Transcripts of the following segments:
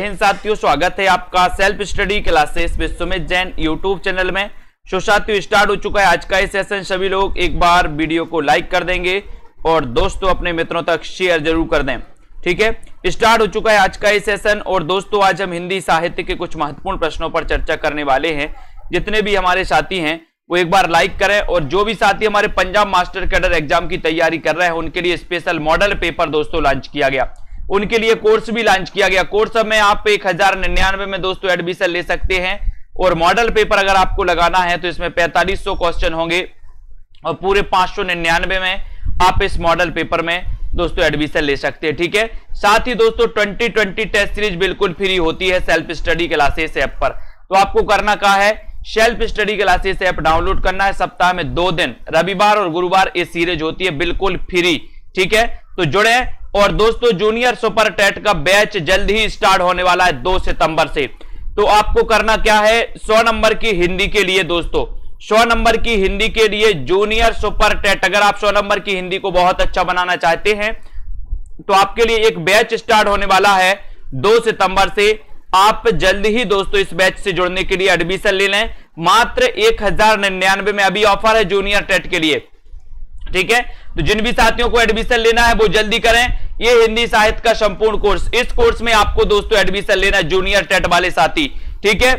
हिंद साथियों, स्वागत है आपका self study classes with Sumit Jain YouTube channel में। सो साथियों, स्टार्ट हो चुका है आज का ये सेशन। सभी लोग एक बार वीडियो को लाइक कर देंगे और दोस्तों अपने मित्रों तक शेयर जरूर कर दें। ठीक है, स्टार्ट हो चुका है आज का ये सेशन। और दोस्तों आज हम हिंदी साहित्य के कुछ महत्वपूर्ण प्रश्नों पर चर्चा करने वाले हैं। जितने भी हमारे साथी हैं वो एक बार लाइक करें, और जो भी साथी हमारे पंजाब मास्टर कैडर एग्जाम की तैयारी कर रहे हैं उनके लिए स्पेशल मॉडल पेपर दोस्तों लॉन्च किया गया, उनके लिए कोर्स भी लॉन्च किया गया। कोर्स में आप 1099 में दोस्तों एडमिशन ले सकते हैं, और मॉडल पेपर अगर आपको लगाना है तो इसमें 4500 क्वेश्चन होंगे और पूरे 599 में आप इस मॉडल पेपर में दोस्तों एडमिशन ले सकते हैं। ठीक है, साथ ही दोस्तों 2020 टेस्ट सीरीज बिल्कुल फ्री होती है सेल्फ स्टडी क्लासेस ऐप पर। तो आपको करना क्या है, self study classes app download करना है। सप्ताह में 2 दिन, रविवार और गुरुवार ये सीरीज होती है बिल्कुल फ्री। ठीक है, तो जुड़े। और दोस्तों जूनियर सुपर टेट का बैच जल्द ही स्टार्ट होने वाला है 2 सितंबर से। तो आपको करना क्या है, 100 नंबर की हिंदी के लिए दोस्तों, 100 नंबर की हिंदी के लिए जूनियर सुपर टेट, अगर आप 100 नंबर की हिंदी को बहुत अच्छा बनाना चाहते हैं तो आपके लिए एक बैच स्टार्ट होने वाला है 2 सितंबर से। आप जल्द ही दोस्तों इस बैच से जुड़ने के लिए एडमिशन ले लें। मात्र 1099 में अभी ऑफर है जूनियर टेट के लिए। ठीक है, तो जिन भी साथियों को एडमिशन लेना है वो जल्दी करें। ये हिंदी साहित्य का संपूर्ण कोर्स, इस कोर्स में आपको दोस्तों एडमिशन लेना है जूनियर टेट वाले साथी। ठीक है,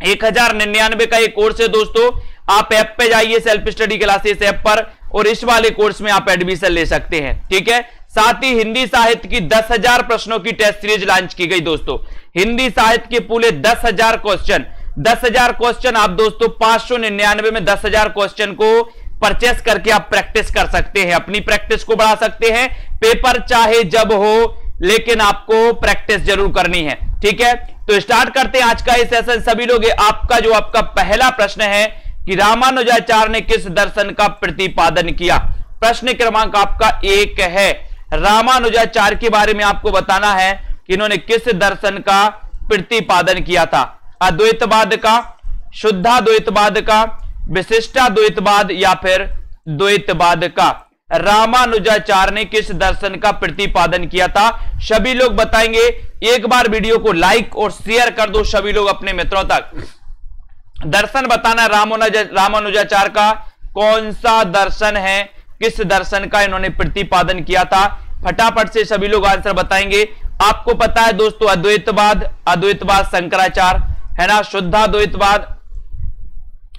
1099 का ये कोर्स है दोस्तों। आप ऐप पे जाइए सेल्फ स्टडी क्लासेस ऐप पर, और इस वाले कोर्स में आप एडमिशन ले सकते हैं। ठीक है, साथ ही हिंदी साहित्य की 10,000 प्रश्नों की टेस्ट सीरीज लॉन्च की गई दोस्तों। हिंदी साहित्य के पूरे 10,000 क्वेश्चन, 10,000 क्वेश्चन आप दोस्तों 599 में 10,000 क्वेश्चन को परचेस करके आप प्रैक्टिस कर सकते हैं, अपनी प्रैक्टिस को बढ़ा सकते हैं। पेपर चाहे जब हो, लेकिन आपको प्रैक्टिस जरूर करनी है। ठीक है, तो स्टार्ट करते हैं आज का ये सेशन। सभी लोग आपका पहला प्रश्न है कि रामानुजाचार्य ने किस दर्शन का प्रतिपादन किया। प्रश्न क्रमांक आपका 1 है। रामानुजाचार्य के बारे में आपको बताना है कि इन्होंने किस दर्शन का प्रतिपादन किया था। अद्वैतवाद का, शुद्धाद्वैतवाद का, विशिष्टाद्वैतवाद या फिर द्वैतवाद का। रामानुजाचार्य ने किस दर्शन का प्रतिपादन किया था, सभी लोग बताएंगे। एक बार वीडियो को लाइक और शेयर कर दो सभी लोग अपने मित्रों तक। दर्शन बताना रामानुजाचार्य का कौन सा दर्शन है, किस दर्शन का इन्होंने प्रतिपादन किया था। फटाफट से सभी लोग आंसर बताएंगे। आपको पता है दोस्तों अद्वैतवाद, अद्वैतवाद शंकराचार्य है ना, शुद्धाद्वैतवाद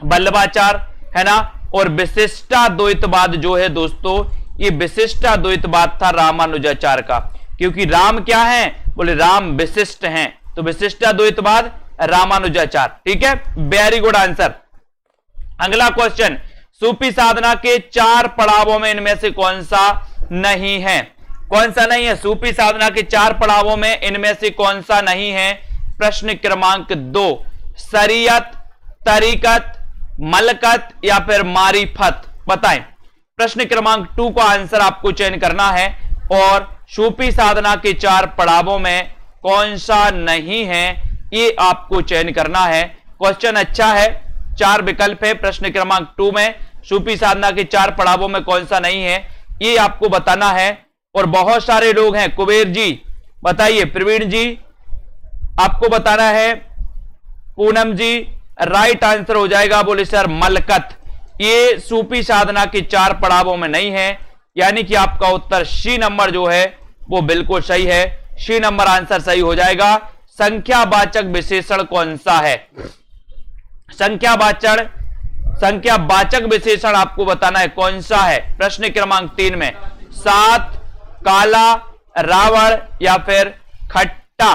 वल्लभाचार्य है ना, और विशिष्टाद्वैतवाद जो है दोस्तों ये विशिष्टाद्वैतवाद था रामानुजाचार्य का। क्योंकि राम क्या है, बोले राम विशिष्ट हैं, तो विशिष्टाद्वैतवाद रामानुजाचार्य। ठीक है, वेरी गुड आंसर। अगला क्वेश्चन, सूफी साधना के 4 पड़ावों में इनमें से कौन सा नहीं है। कौन सा नहीं है, सूफी साधना के 4 पड़ावों में इनमें से कौन सा नहीं है। प्रश्न क्रमांक 2, शरीयत, तरीकत, मलकत या फिर मारिफत, बताएं। प्रश्न क्रमांक 2 का आंसर आपको चयन करना है, और सूफी साधना के 4 पड़ावों में कौन सा नहीं है ये आपको चयन करना है। क्वेश्चन अच्छा है, 4 विकल्प है प्रश्न क्रमांक 2 में। सूफी साधना के 4 पड़ावों में कौन सा नहीं है ये आपको बताना है। और बहुत सारे लोग हैं, कुबेर जी बताइए, प्रवीण जी आपको बताना है, पूनम जी राइट आंसर हो जाएगा, बोले सर मलकत। ये सूफी साधना के 4 पड़ावों में नहीं है, यानी कि आपका उत्तर सी नंबर जो है वो बिल्कुल सही है। सी नंबर आंसर सही हो जाएगा। संख्यावाचक विशेषण कौन सा है, संख्यावाचक विशेषण आपको बताना है कौन सा है। प्रश्न क्रमांक 3 में 7, काला, रावण या फिर खट्टा,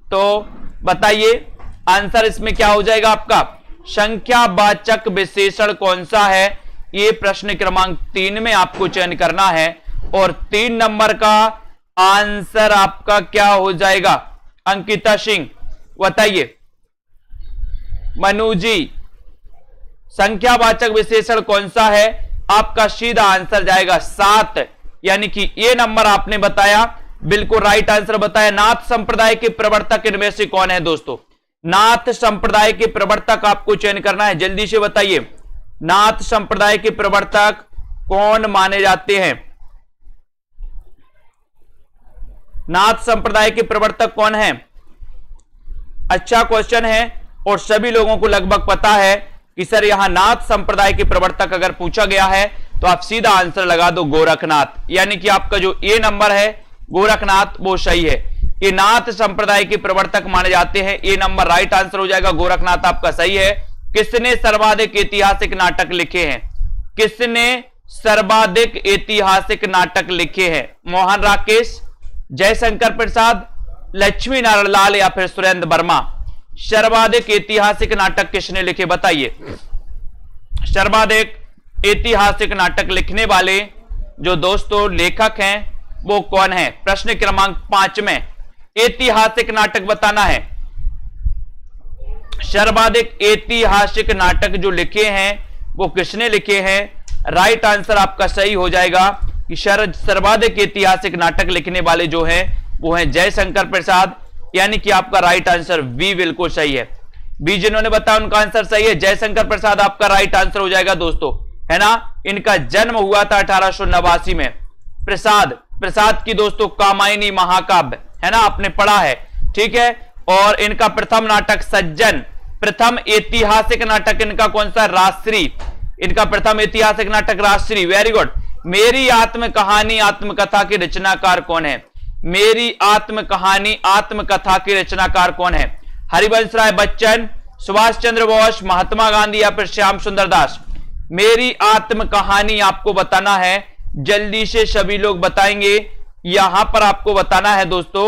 तो बताइए आंसर इसमें क्या हो जाएगा आपका। संख्यावाचक विशेषण कौन सा है ये प्रश्न क्रमांक 3 में आपको चयन करना है, और 3 नंबर का आंसर आपका क्या हो जाएगा। अंकिता सिंह बताइए, मनु जी संख्यावाचक विशेषण कौन सा है, आपका सीधा आंसर जाएगा 7, यानी कि ये नंबर आपने बताया, बिल्कुल राइट आंसर बताया। नाथ संप्रदाय के प्रवर्तक इनमें से कौन है दोस्तों, नाथ संप्रदाय के प्रवर्तक आपको चयन करना है, जल्दी से बताइए। नाथ संप्रदाय के प्रवर्तक कौन माने जाते हैं, नाथ संप्रदाय के प्रवर्तक कौन है, अच्छा क्वेश्चन है और सभी लोगों को लगभग पता है कि सर यहां नाथ संप्रदाय के प्रवर्तक अगर पूछा गया है तो आप सीधा आंसर लगा दो गोरखनाथ, यानी कि आपका जो ए नंबर है गोरखनाथ वो सही है। ये नाथ संप्रदाय के प्रवर्तक माने जाते हैं, ए नंबर राइट आंसर हो जाएगा, गोरखनाथ आपका सही है। किसने सर्वाधिक ऐतिहासिक नाटक लिखे हैं? किसने सर्वाधिक ऐतिहासिक नाटक लिखे हैं? मोहन राकेश, जयशंकर प्रसाद, लक्ष्मी नारायण लाल या फिर सुरेंद्र वर्मा? सर्वाधिक ऐतिहासिक नाटक किसने लिखे बताइए? सर्वाधिक ऐतिहासिक नाटक लिखने वाले जो दोस्तों लेखक हैं वो कौन है? प्रश्न क्रमांक 5 में ऐतिहासिक नाटक बताना है। सर्वाधिक ऐतिहासिक नाटक जो लिखे हैं वो किसने लिखे हैं? राइट आंसर आपका सही हो जाएगा कि सर्वाधिक ऐतिहासिक नाटक लिखने वाले जो हैं वो हैं जयशंकर प्रसाद, यानी कि आपका राइट आंसर बी बिल्कुल सही है। बी जिन्होंने बताया उनका आंसर सही है, जयशंकर प्रसाद आपका राइट आंसर हो जाएगा दोस्तों, है ना। इनका जन्म हुआ था 1889 में। प्रसाद की दोस्तों कामायनी महाकाव्य, है ना, आपने पढ़ा है, ठीक है। और इनका प्रथम नाटक सज्जन, प्रथम ऐतिहासिक नाटक इनका कौन सा? राजश्री। इनका प्रथम ऐतिहासिक नाटक राजश्री, वेरी गुड। मेरी आत्म कहानी आत्मकथा के रचनाकार कौन है? मेरी आत्म कहानी आत्मकथा के रचनाकार कौन है? हरिवंश राय बच्चन, सुभाष चंद्र बोस, महात्मा गांधी या फिर श्याम सुंदर दास? मेरी आत्म कहानी आपको बताना है, जल्दी से सभी लोग बताएंगे। यहां पर आपको बताना है दोस्तों,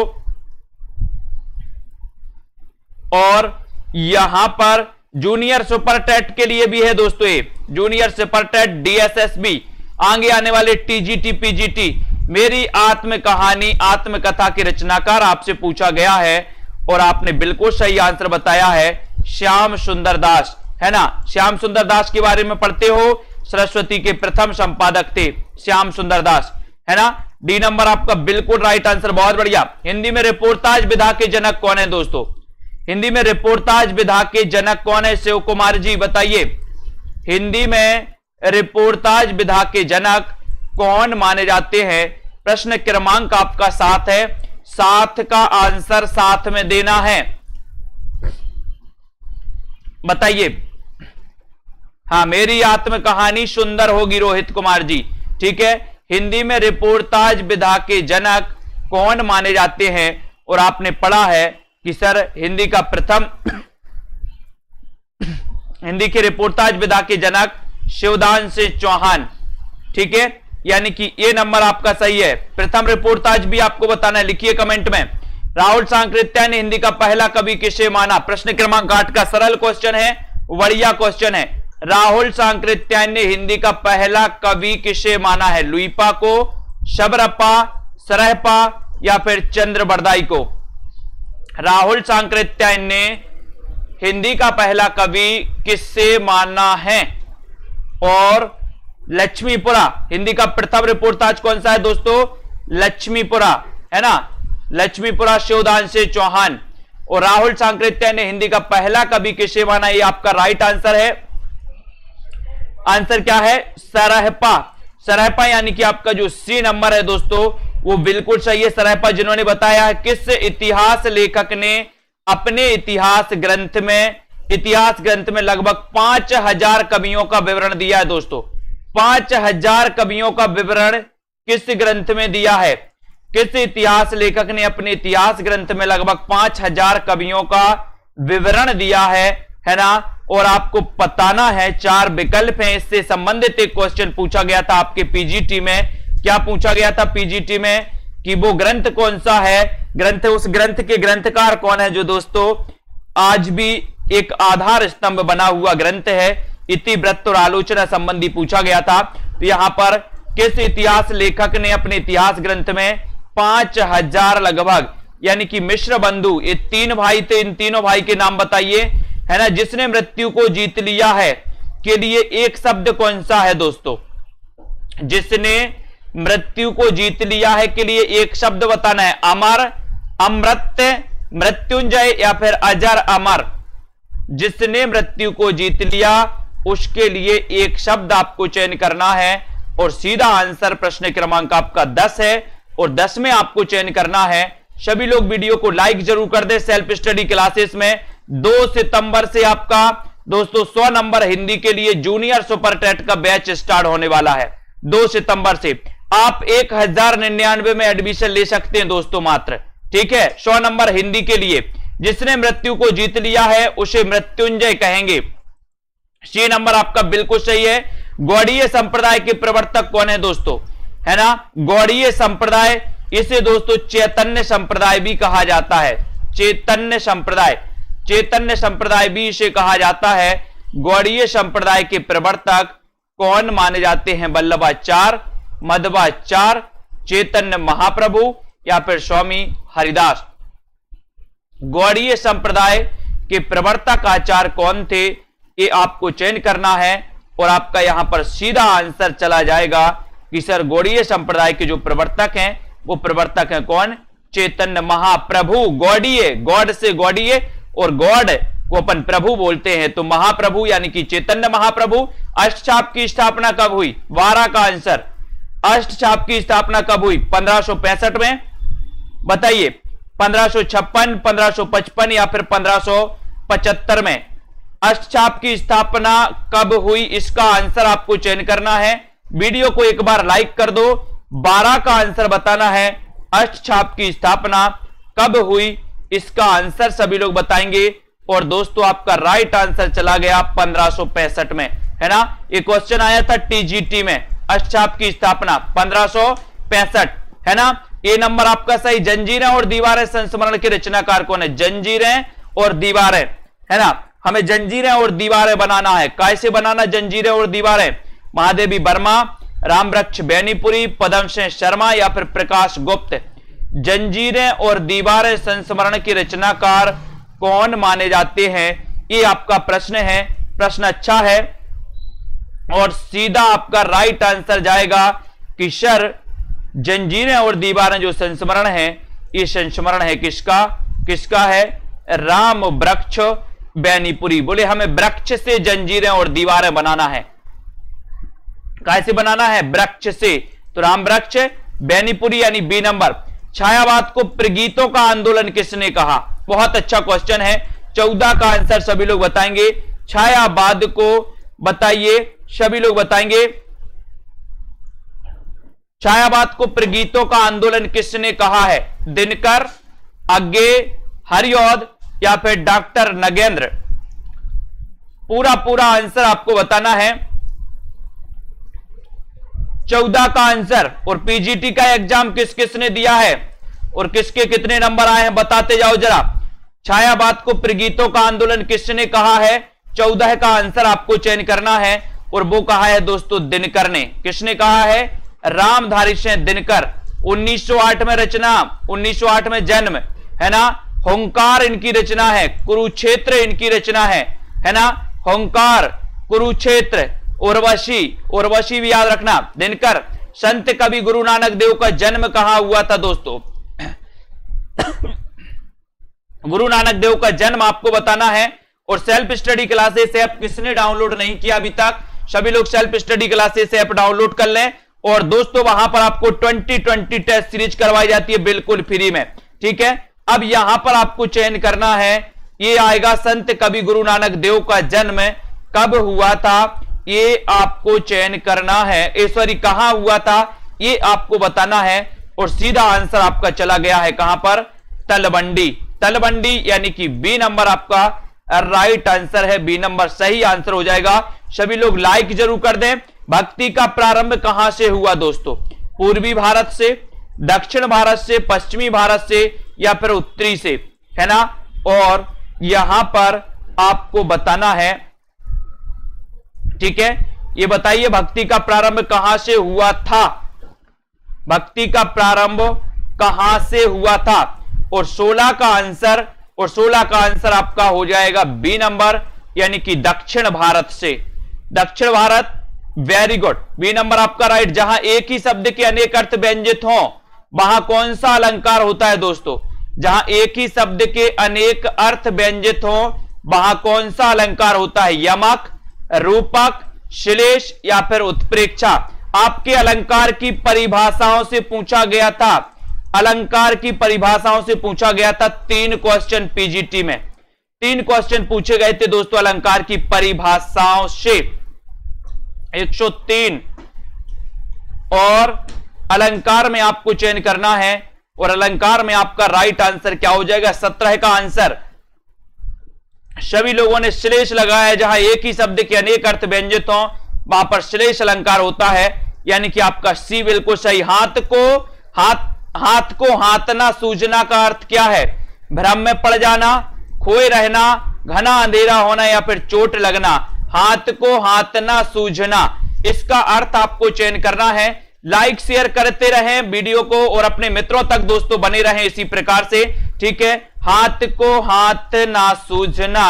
और यहां पर जूनियर सुपर टेट के लिए भी है दोस्तों, ये जूनियर सुपर टेट, डीएसएसबी, आगे आने वाले टीजीटी पीजीटी। मेरी आत्म कहानी आत्मकथा के रचनाकार आपसे पूछा गया है और आपने बिल्कुल सही आंसर बताया है, श्याम सुंदर दास, है ना। श्याम सुंदर दास के बारे में पढ़ते हो, सरस्वती के प्रथम संपादक थे श्याम सुंदर दास, है ना। डी नंबर आपका बिल्कुल राइट आंसर, बहुत बढ़िया। हिंदी में रिपोर्टाज विधा के जनक कौन है दोस्तों? हिंदी में रिपोर्टाज विधा के जनक कौन है? शिव कुमार जी बताइए, हिंदी में रिपोर्टाज विधा के जनक कौन माने जाते हैं? प्रश्न क्रमांक आपका 7 है, 7 का आंसर 7 में देना है, बताइए। हाँ, मेरी आत्म कहानी सुंदर होगी, रोहित कुमार जी, ठीक है। हिंदी में रिपोर्टाज विधा के जनक कौन माने जाते हैं? और आपने पढ़ा है कि सर हिंदी का प्रथम हिंदी के रिपोर्टाज विधा के जनक शिवदान सिंह चौहान, ठीक है, यानी कि ये नंबर आपका सही है। प्रथम रिपोर्टाज भी आपको बताना है, लिखिए कमेंट में। राहुल सांकृत्य ने हिंदी का पहला कवि किसे माना? प्रश्न क्रमांक 8 का सरल क्वेश्चन है, बढ़िया क्वेश्चन है। राहुल सांकृत्य ने हिंदी का पहला कवि किसे माना है? लुईपा को, शबरप्पा, सरहपा या फिर चंद्रबरदाई को? राहुल सांकृत्य ने हिंदी का पहला कवि किससे माना है? और लक्ष्मीपुरा, हिंदी का प्रथम रिपोर्टाज कौन सा है दोस्तों? लक्ष्मीपुरा, है ना, लक्ष्मीपुरा शिवदान सिंह चौहान। और राहुल सांकृत्य ने हिंदी का पहला कवि किसे माना? ये आपका राइट आंसर है। आंसर क्या है? सरहपा। सरहपा यानी कि आपका जो सी नंबर है दोस्तों वो बिल्कुल सही है। सरहपा जिन्होंने बताया है किस इतिहास लेखक ने अपने इतिहास ग्रंथ में लगभग 5000 कवियों का विवरण दिया है दोस्तों। 5000 कवियों का विवरण किस ग्रंथ में दिया है? किस इतिहास लेखक ने अपने इतिहास ग्रंथ में लगभग 5000 कवियों का विवरण दिया है ना। और आपको बताना है 4 विकल्प हैं, इससे संबंधित एक क्वेश्चन पूछा गया था आपके पीजीटी में। क्या पूछा गया था पीजीटी में? कि वो ग्रंथ कौन सा है, ग्रंथ, उस ग्रंथ के ग्रंथकार कौन है, जो दोस्तों आज भी एक आधार स्तंभ बना हुआ ग्रंथ है। इतिवृत्त और आलोचना संबंधी पूछा गया था। तो यहां पर किस इतिहास लेखक ने अपने इतिहास ग्रंथ में 5000 लगभग, यानी कि मिश्र बंधु, ये 3 भाई थे, इन तीनों भाई के नाम बताइए, है ना। जिसने मृत्यु को जीत लिया है के लिए एक शब्द कौन सा है दोस्तों? जिसने मृत्यु को जीत लिया है के लिए एक शब्द बताना है। अमर, अमृत, मृत्युंजय या फिर अजर अमर? जिसने मृत्यु को जीत लिया उसके लिए एक शब्द आपको चयन करना है। और सीधा आंसर प्रश्न क्रमांक आपका 10 है और 10 में आपको चयन करना है सभी लोग वीडियो को लाइक जरूर कर दे। सेल्फ स्टडी क्लासेस में 2 सितंबर से आपका दोस्तों 100 नंबर हिंदी के लिए जूनियर सुपर टेट का बैच स्टार्ट होने वाला है। 2 सितंबर से आप 1099 में एडमिशन ले सकते हैं दोस्तों मात्र, ठीक है। 100 नंबर हिंदी के लिए जिसने मृत्यु को जीत लिया है उसे मृत्युंजय कहेंगे। सी नंबर आपका बिल्कुल सही है। गौड़ीय संप्रदाय के प्रवर्तक कौन है दोस्तों, है ना। गौड़ीय संप्रदाय, इसे दोस्तों चैतन्य संप्रदाय भी कहा जाता है। चैतन्य संप्रदाय, चैतन्य संप्रदाय भी इसे कहा जाता है। गौड़ीय संप्रदाय के प्रवर्तक कौन माने जाते हैं, वल्लभाचार्य, मध्वाचार्य, चैतन्य महाप्रभु या फिर स्वामी हरिदास। गौड़ीय संप्रदाय के प्रवर्तक आचार्य कौन थे, ये आपको चयन करना है और आपका यहां पर सीधा आंसर चला जाएगा कि सर गौड़ीय संप्रदाय के जो प्रवर्तक हैं वो प्रवर्तक हैं कौन, चैतन्य महाप्रभु। गौड़ीय, गॉड से गौड़ीय और गॉड को अपन प्रभु बोलते हैं, तो महाप्रभु यानी कि चैतन्य महाप्रभु। अष्टछाप की स्थापना कब हुई, 12 का आंसर। अष्टछाप की स्थापना कब हुई, 1565 में, बताइए 1556, 1555 या फिर 1575 में। अष्टछाप की स्थापना कब हुई, इसका आंसर आपको चयन करना है। वीडियो को एक बार लाइक कर दो। 12 का आंसर बताना है। अष्टछाप की स्थापना कब हुई, इसका आंसर सभी लोग बताएंगे। और दोस्तों आपका राइट आंसर चला गया 1565 में, है ना। ये क्वेश्चन आया था टीजीटी में, अष्टछाप की स्थापना 1565, है ना। ये नंबर आपका सही। जंजीरें और दीवारें संस्मरण के रचनाकार कौन है, जंजीरें और दीवारें, है ना। हमें जंजीरें और दीवारें बनाना है। कैसे बनाना जंजीरें और दीवारें, महादेवी वर्मा, रामवृक्ष बैनीपुरी, पदम सिंह शर्मा या फिर प्रकाश गुप्त। जंजीरें और दीवारें संस्मरण के रचनाकार कौन माने जाते हैं, ये आपका प्रश्न है। प्रश्न अच्छा है और सीधा आपका राइट आंसर जाएगा कि सर जंजीरें और दीवारें जो संस्मरण है, ये संस्मरण है किसका, किसका है, राम वृक्ष बैनीपुरी। बोले हमें वृक्ष से जंजीरें और दीवारें बनाना है। कैसे बनाना है, वृक्ष से, तो राम वृक्ष बैनीपुरी यानी बी नंबर। छायावाद को प्रगीतों का आंदोलन किसने कहा, बहुत अच्छा क्वेश्चन है। 14 का आंसर सभी लोग बताएंगे। छायावाद को बताइए, सभी लोग बताएंगे। छायावाद को प्रगीतों का आंदोलन किसने कहा है, दिनकर, अज्ञे, हरिऔध या फिर डॉक्टर नगेंद्र। पूरा आंसर आपको बताना है। 14 का आंसर। और पीजीटी का एग्जाम किस किसने दिया है और किसके कितने नंबर आए हैं बताते जाओ जरा। छायावाद को प्रगीतों का आंदोलन किसने कहा है, 14 का आंसर आपको चयन करना है। और वो कहा है दोस्तों दिनकर ने। किसने कहा है, रामधारी सिंह दिनकर। 1908 में रचना, 1908 में जन्म, है ना। हुंकार इनकी रचना है। कुरुक्षेत्र इनकी रचना है ना। हुंकार, कुरुक्षेत्र, उर्वशी, उर्वशी भी याद रखना। दिनकर। संत कवि गुरु नानक देव का जन्म कहां हुआ था दोस्तों, गुरु नानक देव का जन्म आपको बताना है। और सेल्फ स्टडी क्लासेस ऐप किसने डाउनलोड नहीं किया अभी तक, सभी लोग self study classes app download कर लें। और दोस्तों वहां पर आपको 2020 टेस्ट सीरीज करवाई जाती है बिल्कुल फ्री में, ठीक है। अब यहां पर आपको चयन करना है, ये आएगा संत कवि गुरु नानक देव का जन्म कब हुआ था, ये आपको चयन करना है। सॉरी, कहां हुआ था ये आपको बताना है। और सीधा आंसर आपका चला गया है कहां पर, तलवंडी। तलवंडी यानी कि बी नंबर आपका राइट आंसर है। बी नंबर सही आंसर हो जाएगा। सभी लोग लाइक जरूर कर दें। भक्ति का प्रारंभ कहां से हुआ दोस्तों, पूर्वी भारत से, दक्षिण भारत से, पश्चिमी भारत से या फिर उत्तरी से, है ना। और यहां पर आपको बताना है, ठीक है। ये बताइए भक्ति का प्रारंभ कहां से हुआ था, भक्ति का प्रारंभ कहां से हुआ था। और 16 का आंसर, और 16 का आंसर आपका हो जाएगा बी नंबर यानी कि दक्षिण भारत से। दक्षिण Bharat, very good, B number आपका राइट। जहां एक ही शब्द के अनेक अर्थ व्यंजित हों वहां कौन सा अलंकार होता है दोस्तों, जहां एक ही शब्द के अनेक अर्थ व्यंजित हों वहां कौन सा अलंकार होता है, यमक, रूपक, श्लेष या फिर उत्प्रेक्षा। आपके अलंकार की परिभाषाओं से पूछा गया था। अलंकार की परिभाषाओं से पूछा गया था 3 क्वेश्चन पीजीटी में, 3 क्वेश्चन पूछे गए थे दोस्तों अलंकार की परिभाषाओं से, 103। और अलंकार में आपको चयन करना है और अलंकार में आपका राइट आंसर क्या हो जाएगा? 17 का आंसर। सभी लोगों ने श्लेष लगाया है, जहां एक ही शब्द के अनेक अर्थ व्यंजित हों वहां पर श्लेष अलंकार होता है, यानी कि आपका सी बिल्कुल सही। हाथ को हाथना सूझना का अर्थ क्या है? भ्रम में पड़ जाना, खोए रहना, घना अंधेरा होना या फिर चोट लगना। हाथ को हाथना सूझना, इसका अर्थ आपको चयन करना है। लाइक शेयर करते रहें वीडियो को और अपने मित्रों तक दोस्तों बने रहें इसी प्रकार से, ठीक है। हाथ को हाथ ना सूझना,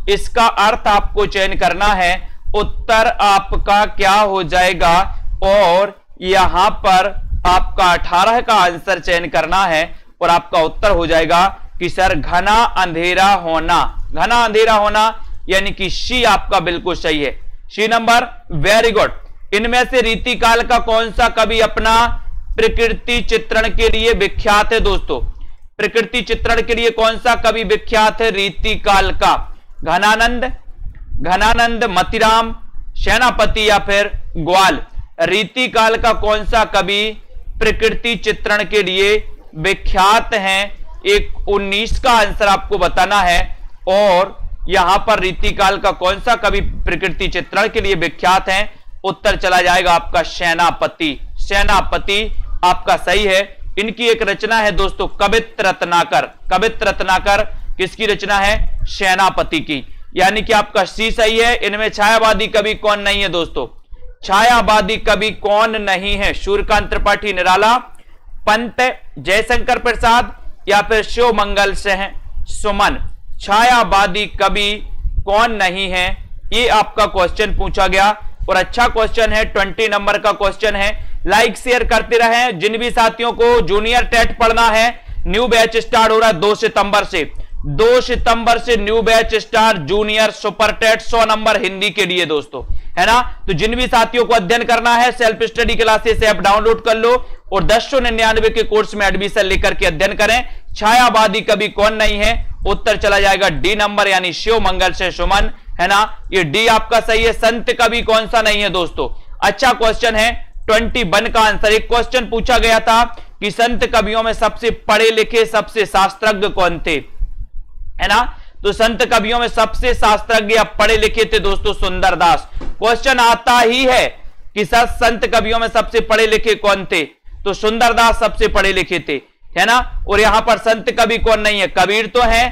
इसका अर्थ आपको चयन करना है। उत्तर आपका क्या हो जाएगा? और यहां पर आपका 18 का आंसर चयन करना है और आपका उत्तर हो जाएगा कि सर घना अंधेरा होना। घना अंधेरा होना यानी कि सी आपका बिल्कुल सही है। C number, very good. इनमें से रीतिकाल का कौन सा कवि अपना प्रकृति चित्रण के लिए विख्यात है दोस्तों? प्रकृति चित्रण के लिए कौन सा कवि विख्यात है रीतिकाल का? घनानंद, मतिराम, सेनापति या फिर ग्वाल? रीतिकाल का कौन सा कवि प्रकृति चित्रण के लिए विख्यात है? एक 19 का आंसर आपको बताना है। और यहां पर रीतिकाल का कौन सा कवि प्रकृति चित्रण के लिए विख्यात है? उत्तर चला जाएगा आपका सेनापति। सेनापति आपका सही है। इनकी एक रचना है दोस्तों कवित्त रत्नाकर। कवित्त रत्नाकर किसकी रचना है? सेनापति की। यानी कि आपका सी सही है। इनमें छायावादी कवि कौन नहीं है दोस्तों? छायावादी कवि कौन नहीं है? सूर्यकांत त्रिपाठी निराला, पंत, जयशंकर प्रसाद या फिर शिव मंगल से सुमन? छायावादी कवि कौन नहीं है? ये आपका क्वेश्चन पूछा गया और अच्छा क्वेश्चन है। 20 नंबर का क्वेश्चन है। लाइक शेयर करते रहें। जिन भी साथियों को जूनियर टेट पढ़ना है, न्यू बैच स्टार्ट हो रहा है 2 सितंबर से। 2 सितंबर से new batch start, junior super TET 100 number Hindi के लिए दोस्तों, है ना। तो जिन भी साथियों को अध्ययन करना है, self study classes app download कर लो और 1099 के कोर्स में एडमिशन लेकर के अध्ययन करें। छायावादी कवि कौन नहीं है? उत्तर चला जाएगा डी नंबर, यानी शिव मंगल से सुमन, है ना। ये डी आपका सही है। संत कवि कौन सा नहीं है दोस्तों? अच्छा क्वेश्चन है। 21 का आंसर। एक क्वेश्चन पूछा गया था कि संत कवियों में सबसे पढ़े लिखे, सबसे शास्त्रज्ञ कौन थे, है ना। तो संत कवियों में सबसे शास्त्रज्ञ या पढ़े लिखे थे दोस्तों सुंदरदास। क्वेश्चन आता ही है कि संत कवियों में सबसे पढ़े लिखे कौन थे? तो सुंदरदास सबसे पढ़े लिखे थे, है ना। और यहां पर संत कवि कौन नहीं है? कबीर तो है,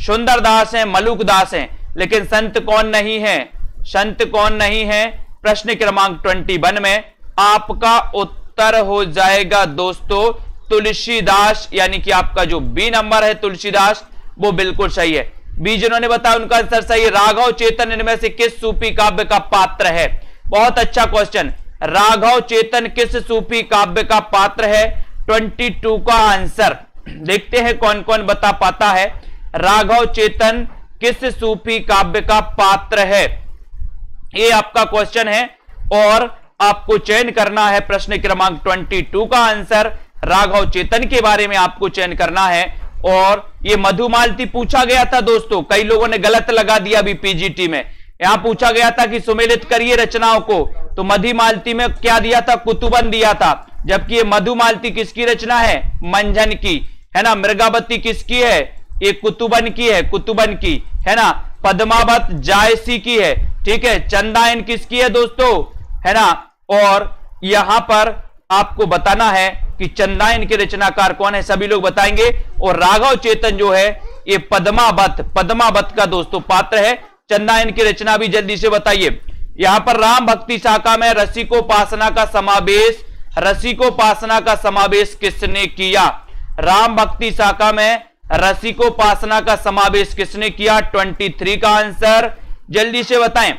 सुंदरदास है, मलुकदास है, लेकिन संत कौन नहीं है? संत कौन नहीं है? प्रश्न क्रमांक 21 में आपका उत्तर हो जाएगा दोस्तों तुलसीदास, यानी कि आपका जो बी नंबर है तुलसीदास वो बिल्कुल सही है। बी जिन्होंने बताया उनका आंसर सही है। राघव चेतन इनमें से किस सूफी काव्य का पात्र है? बहुत अच्छा क्वेश्चन। राघव चेतन किस सूफी काव्य का पात्र है? 22 का आंसर। देखते हैं कौन कौन बता पाता है। राघव चेतन किस सूफी काव्य का पात्र है? ये आपका क्वेश्चन है और आपको चयन करना है प्रश्न क्रमांक 22 का आंसर। राघव चेतन के बारे में आपको चयन करना है। और ये मधुमालती पूछा गया था दोस्तों, कई लोगों ने गलत लगा दिया अभी पीजीटी में। यहां पूछा गया था कि सुमेलित करिए रचनाओं को, तो मधुमालती में क्या दिया था? कुतुबन दिया था, जबकि ये मधुमालती किसकी रचना है? मंझन की, है ना। मृगावती किसकी है? ये कुतुबन की है, कुतुबन की, है ना। पद्मावत जायसी की है, ठीक है। चंदायन किसकी है दोस्तों, है ना। और यहां पर आपको बताना है कि चंदायन के रचनाकार कौन है, सभी लोग बताएंगे। और राघव चेतन जो है ये पद्मावत का दोस्तों पात्र है। चंदायन की रचना भी जल्दी से बताइए। यहां पर राम भक्ति शाखा में रसिकोपासना का समावेश किसने किया? राम भक्ति शाखा में रसिकोपासना का समावेश किसने किया? 23 का आंसर जल्दी से बताएं।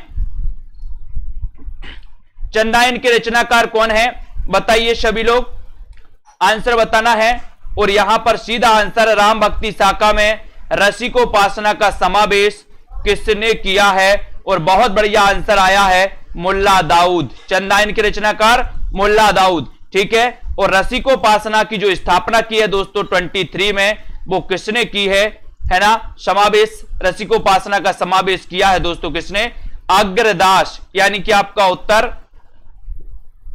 चंदायन के रचनाकार कौन है बताइए, सभी लोग आंसर बताना है। और यहां पर सीधा आंसर राम भक्ति शाखा में रसिकोपासना का समावेश किसने किया है? और बहुत बढ़िया आंसर आया है मुल्ला दाऊद। चंदायन के रचनाकार मुल्ला दाऊद, ठीक है। और रसिकोपासना की जो स्थापना की है दोस्तों 23 में, वो किसने की है ना? समावेश, रसिकोपासना का समावेश किया है दोस्तों किसने? अग्रदास, यानी कि आपका उत्तर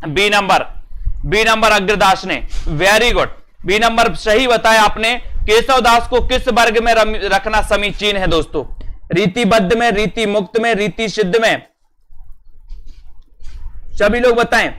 बी नंबर अग्रदास ने। वेरी गुड, बी नंबर सही बताया आपने। केशवदास को किस वर्ग में रखना समीचीन है दोस्तों? रीतिबद्ध में, रीति मुक्त में, रीति सिद्ध में? सभी लोग बताएं,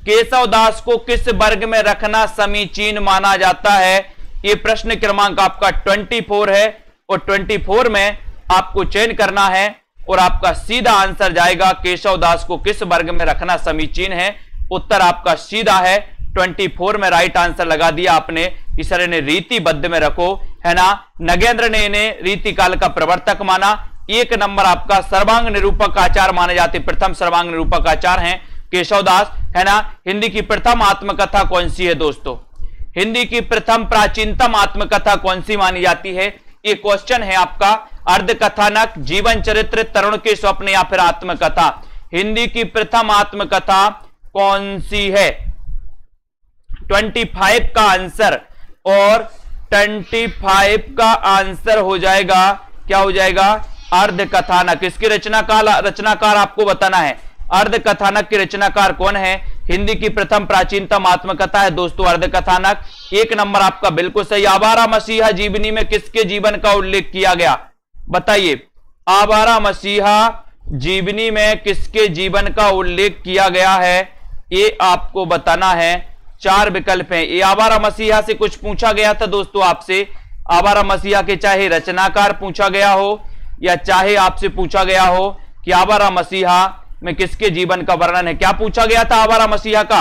केशवदास को किस वर्ग में रखना समीचीन माना जाता है? यह प्रश्न क्रमांक आपका 24 है और 24 में आपको चयन करना है और आपका सीधा आंसर जाएगा केशवदास को किस वर्ग में रखना समीचीन है। उत्तर आपका सीधा है 24 में राइट आंसर लगा दिया आपने। इस तरह ने रीतिबद्ध में रखो, है ना? नगेंद्र ने इन्हें रीतिकाल का प्रवर्तक माना। 1 नंबर आपका सर्वांग निरूपक आचार माने जाते, प्रथम सर्वांग निरूपक आचार हैं केशवदास, है ना? हिंदी की प्रथम आत्मकथा कौन सी है दोस्तों? हिंदी की प्रथम प्राचीनतम आत्मकथा कौन सी मानी जाती है? ये क्वेश्चन है आपका। अर्धकथानक, जीवन चरित्र, तरुण के स्वप्न या फिर आत्मकथा? हिंदी की प्रथम आत्मकथा कौन सी है? 25 का आंसर, और 25 का आंसर हो जाएगा, क्या हो जाएगा? अर्धकथानक। इसकी रचनाकार आपको बताना है। अर्धकथानक के रचनाकार कौन है? हिंदी की प्रथम प्राचीनतम आत्मकथा है दोस्तों अर्धकथानक। 1 नंबर आपका बिल्कुल सही। आवारा मसीहा जीवनी में किसके जीवन का उल्लेख किया गया? बताइए, आवारा मसीहा जीवनी में किसके जीवन का उल्लेख किया गया है? ये आपको बताना है। 4 विकल्प हैं। ये आवारा मसीहा से कुछ पूछा गया था दोस्तों आपसे। आवारा मसीहा के चाहे रचनाकार पूछा गया हो या चाहे आपसे पूछा गया हो कि आवारा मसीहा में किसके जीवन का वर्णन है। क्या पूछा गया था आवारा मसीहा का?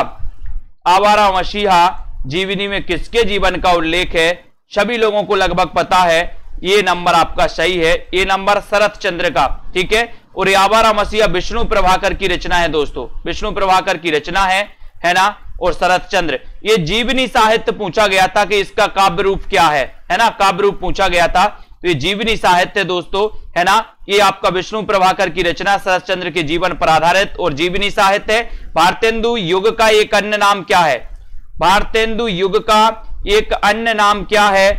आवारा मसीहा जीवनी में किसके जीवन का उल्लेख है? सभी लोगों को लगभग पता है। ये नंबर आपका सही है। ये नंबर शरत चंद्र का, ठीक है। और ये आवारा मसीहा विष्णु प्रभाकर की रचना है दोस्तों, विष्णु प्रभाकर की रचना है ना? और शरत चंद्र, ये जीवनी साहित्य पूछा गया था कि इसका काव्य रूप क्या है ना? काव्य रूप पूछा गया था, तो ये जीवनी साहित्य दोस्तों, है ना? ये आपका विष्णु प्रभाकर की रचना शरत चंद्र के जीवन पर आधारित और जीवनी साहित्य है। भारतेंदु युग का एक अन्य नाम क्या है? भारतेंदु युग का एक अन्य नाम क्या है?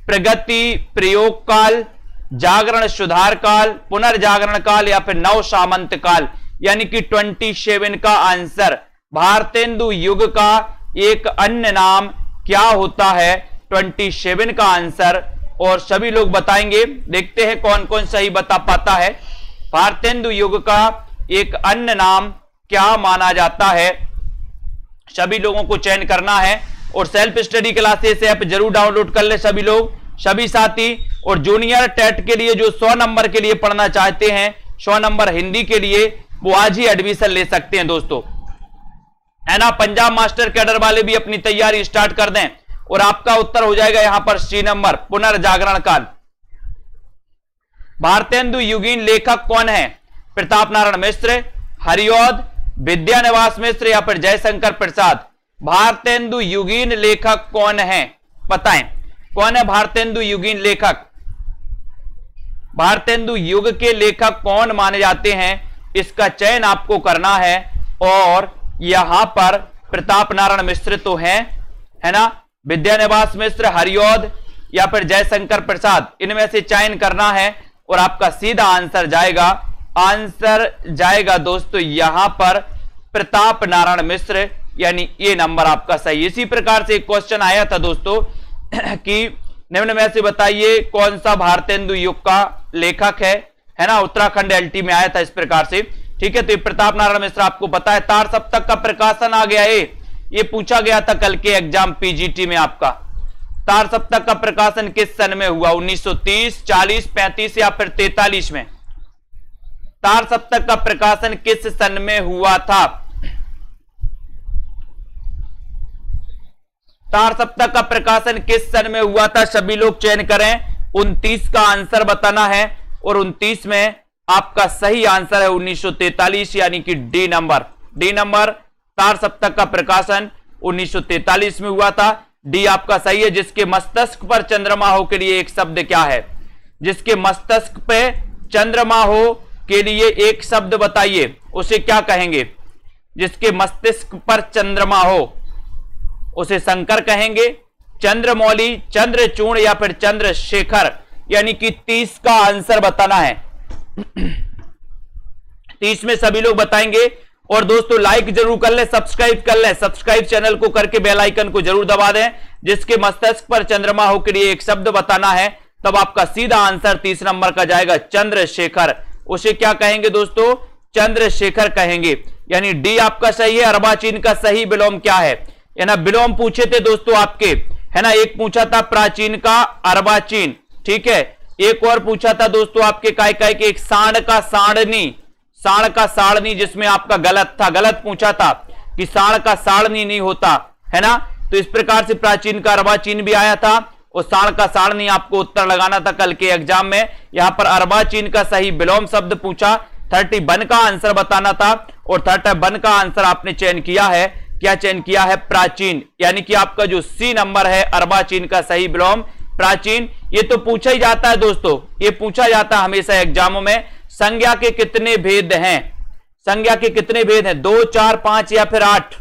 प्रगति प्रयोग काल, जागरण सुधार काल, पुनर्जागरण काल या फिर नव सामंत काल? यानी कि 27 का आंसर। भारतेंदु युग का एक अन्य नाम क्या होता है? 27 का आंसर। और सभी लोग बताएंगे, देखते हैं कौन कौन सही बता पाता है। भारतेंदु युग का एक अन्य नाम क्या माना जाता है? सभी लोगों को चयन करना है। और सेल्फ स्टडी क्लासेस ऐप जरूर डाउनलोड कर ले सभी लोग, सभी साथी। और जूनियर टेट के लिए जो 100 नंबर के लिए पढ़ना चाहते हैं, 100 नंबर हिंदी के लिए, वो आज ही एडमिशन ले सकते हैं दोस्तों, है ना? पंजाब मास्टर कैडर वाले भी अपनी तैयारी स्टार्ट कर दें। और आपका उत्तर हो जाएगा यहां पर सी नंबर, पुनर्जागरण काल। भारतेंदु युगीन लेखक कौन है? प्रताप नारायण मिश्र, हरिऔध, विद्यानिवास मिश्र या फिर जयशंकर प्रसाद? भारतेंदु युगीन लेखक कौन है? बताएं, कौन है भारतेंदु युगीन लेखक? भारतेंदु युग के लेखक कौन माने जाते हैं? इसका चयन आपको करना है। और यहां पर प्रताप नारायण मिश्र तो है ना? विद्यानिवास मिश्र, हरिऔध या फिर जयशंकर प्रसाद, इनमें से चयन करना है। और आपका सीधा आंसर जाएगा दोस्तों यहां पर प्रताप नारायण मिश्र, यानी ये नंबर आपका सही। इसी प्रकार से एक क्वेश्चन आया था दोस्तों कि निम्न में से बताइए कौन सा भारतेंदु युग का लेखक है ना? उत्तराखंड एलटी में आया था इस प्रकार से, ठीक है। तो ये प्रताप नारायण मिश्र आपको पता है। तार सप्तक का प्रकाशन आ गया है, ये पूछा गया था कल के एग्जाम पीजीटी में आपका। तार सप्तक का प्रकाशन किस सन में हुआ? 1930, 40, 35 या फिर 43 में? तार सप्तक का प्रकाशन किस सन में हुआ था? तार सप्तक का प्रकाशन किस सन में हुआ था? सभी लोग चयन करें। 29 का आंसर बताना है और 29 में आपका सही आंसर है 1943, यानी कि डी नंबर। तार सप्तक का प्रकाशन 1943 में हुआ था। डी आपका सही है। जिसके मस्तिष्क पर चंद्रमा हो के लिए एक शब्द क्या है? जिसके मस्तिष्क पे चंद्रमा हो के लिए एक शब्द बताइए, उसे क्या कहेंगे? जिसके मस्तिष्क पर चंद्रमा हो, उसे शंकर कहेंगे, चंद्रमौली, चंद्रचूड़ या फिर चंद्रशेखर, यानी कि 30 का आंसर बताना है। 30 में सभी लोग बताएंगे। और दोस्तों लाइक जरूर कर ले, सब्सक्राइब कर ले, सब्सक्राइब चैनल को करके बेल आइकन को जरूर दबा दें। जिसके मस्तिष्क पर चंद्रमा हो के लिए एक शब्द बताना है, तब आपका सीधा आंसर 30 नंबर का जाएगा चंद्रशेखर। उसे क्या कहेंगे दोस्तों? चंद्रशेखर कहेंगे, यानी डी आपका सही है। अर्बाचीन का सही विलोम क्या है? है ना, विलोम पूछे थे दोस्तों आपके, है ना, एक पूछा था प्राचीन का अर्बाचीन, ठीक है, एक और पूछा था दोस्तों आपके काय काय के, एक सांड का साड़नी, सांड का साड़नी, जिसमें आपका गलत था, गलत पूछा था कि सांड का साड़नी नहीं होता, है ना। तो इस प्रकार से प्राचीन का अर्बाचीन भी आया था और सांड का साड़नी आपको उत्तर लगाना था कल के एग्जाम में। यहां पर अर्बाचीन का सही विलोम शब्द पूछा, 31 का आंसर बताना था और 31 का आंसर आपने चयन किया है। क्या चयन किया है? प्राचीन, यानी कि आपका जो सी नंबर है अर्बाचीन का सही विलोम प्राचीन। ये तो पूछा ही जाता है दोस्तों, ये पूछा जाता है हमेशा एग्जामों में। संज्ञा के कितने भेद हैं? संज्ञा के कितने भेद हैं? 2, 4, 5 या फिर 8?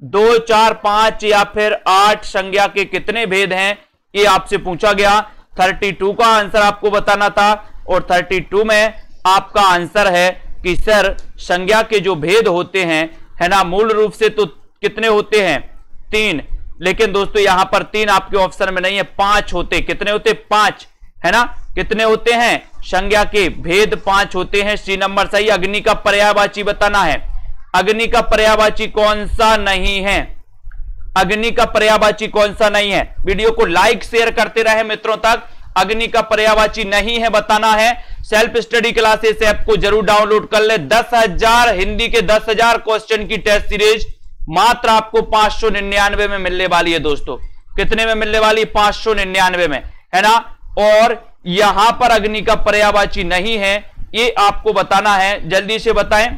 2, 4, 5 या फिर 8 संज्ञा के कितने भेद हैं? ये आपसे पूछा गया। 32 का आंसर आपको बताना था और 32 में आपका आंसर है कि सर संज्ञा के जो भेद होते हैं, है ना, मूल रूप से तो कितने होते हैं? 3, लेकिन दोस्तों यहां पर 3 आपके ऑप्शन में नहीं है, 5 होते। कितने होते? 5, है ना। कितने होते हैं? संज्ञा के भेद 5 होते हैं। सी नंबर सही। अग्नि का पर्यायवाची बताना है। अग्नि का पर्यायवाची कौन सा नहीं है? अग्नि का पर्यायवाची कौन सा नहीं है? वीडियो को लाइक शेयर करते रहे मित्रों तक। अग्नि का पर्यायवाची नहीं है बताना है। सेल्फ स्टडी क्लासेस ऐप को जरूर डाउनलोड कर ले। 10,000 हिंदी के 10,000 क्वेश्चन की टेस्ट सीरीज मात्र आपको 599 में मिलने वाली है दोस्तों। कितने में मिलने वाली? 599 में, है ना। और यहां पर अग्नि का पर्यायवाची नहीं है, ये आपको बताना है। जल्दी से बताएं।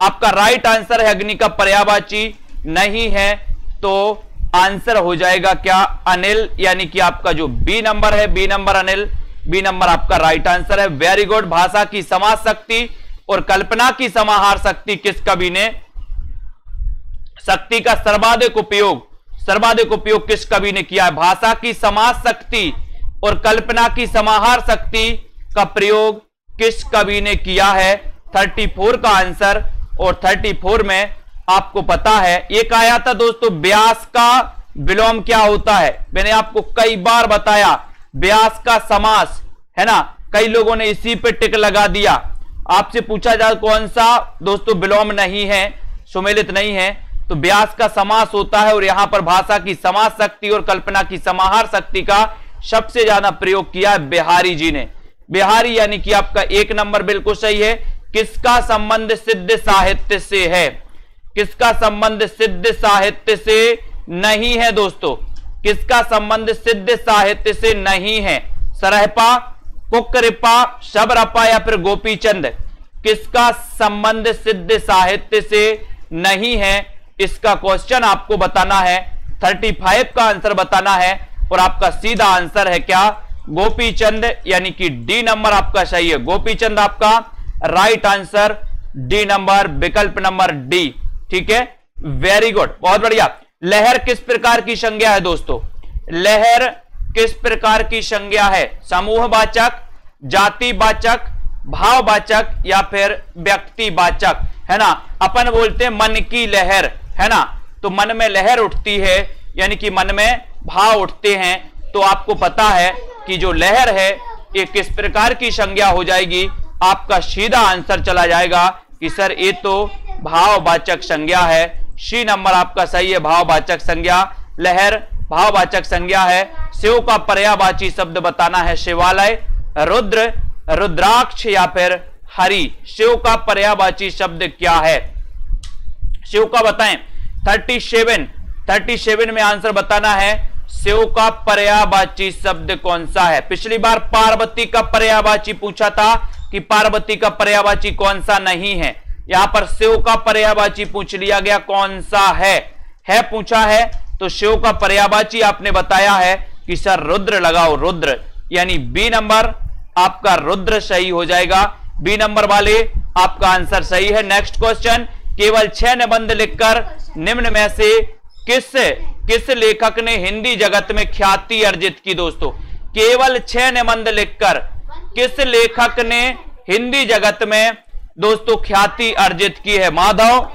आपका राइट आंसर है अग्नि का पर्यायवाची नहीं है, तो आंसर हो जाएगा क्या? अनिल, यानी कि आपका जो बी नंबर है, B number Anil, B number आपका राइट आंसर है। Very good. भाषा की समाज शक्ति और कल्पना की समाहार शक्ति किस कवि ने? शक्ति का सर्वाधिक उपयोग किस कवि ने किया है? भाषा की समाज शक्ति और कल्पना की समाहार शक्ति का प्रयोग किस कवि ने किया है? 34 का आंसर। और 34 में आपको पता है एक आया था दोस्तों, व्यास का विलोम क्या होता है? मैंने आपको कई बार बताया, व्यास का समास, है ना। कई लोगों ने इसी पे टिक लगा दिया। आपसे पूछा जाए कौन सा दोस्तों विलोम नहीं है, सुमेलित नहीं है, तो व्यास का समास होता है। और यहां पर भाषा की समाज शक्ति और कल्पना की समाहार शक्ति का सबसे ज्यादा प्रयोग किया है बिहारी जी ने। बिहारी, यानी कि आपका 1 नंबर बिल्कुल सही है। किसका संबंध सिद्ध साहित्य से है? किसका संबंध सिद्ध साहित्य से नहीं है दोस्तों? किसका संबंध सिद्ध साहित्य से नहीं है? सरहपा, कुकरिपा, शबरपा या फिर गोपीचंद? किसका संबंध सिद्ध साहित्य से नहीं है? इसका क्वेश्चन आपको बताना है। 35 का आंसर बताना है और आपका सीधा आंसर है क्या? गोपीचंद, यानी कि डी नंबर आपका सही है। गोपीचंद आपका राइट आंसर, डी नंबर, विकल्प नंबर डी, ठीक है। वेरी गुड, बहुत बढ़िया। लहर किस प्रकार की संज्ञा है दोस्तों? लहर किस प्रकार की संज्ञा है? समूहवाचक, जातिवाचक, भाववाचक या फिर व्यक्तिवाचक, है ना। अपन बोलते हैं मन की लहर, है ना, तो मन में लहर उठती है, यानी कि मन में भाव उठते हैं। तो आपको पता है कि जो लहर है ये किस प्रकार की संज्ञा हो जाएगी? आपका सीधा आंसर चला जाएगा कि सर ये तो भाववाचक संज्ञा है। सी नंबर आपका सही है, भाववाचक संज्ञा। लहर भाववाचक संज्ञा है। शिव का पर्यायवाची शब्द बताना है। शिवालय, रुद्र, रुद्राक्ष या फिर हरि। शिव का पर्यायवाची शब्द क्या है? शिव का बताएं। 37 में आंसर बताना है। शिव का पर्यायवाची शब्द कौन सा है? पिछली बार पार्वती का पर्यायवाची पूछा था कि पार्वती का पर्यायवाची कौन सा नहीं है। यहां पर शिव का पर्यायवाची पूछ लिया गया, कौन सा है पूछा है। तो शिव का पर्यायवाची आपने बताया है कि सर रुद्र लगाओ, रुद्र, यानी बी नंबर आपका रुद्र सही हो जाएगा। बी नंबर वाले आपका आंसर सही है। नेक्स्ट क्वेश्चन, केवल 6 निबंध लिखकर निम्न में से किस लेखक ने हिंदी जगत में ख्याति अर्जित की? दोस्तों केवल 6 निबंध लिखकर किस लेखक ने हिंदी जगत में दोस्तों ख्याति अर्जित की है? माधव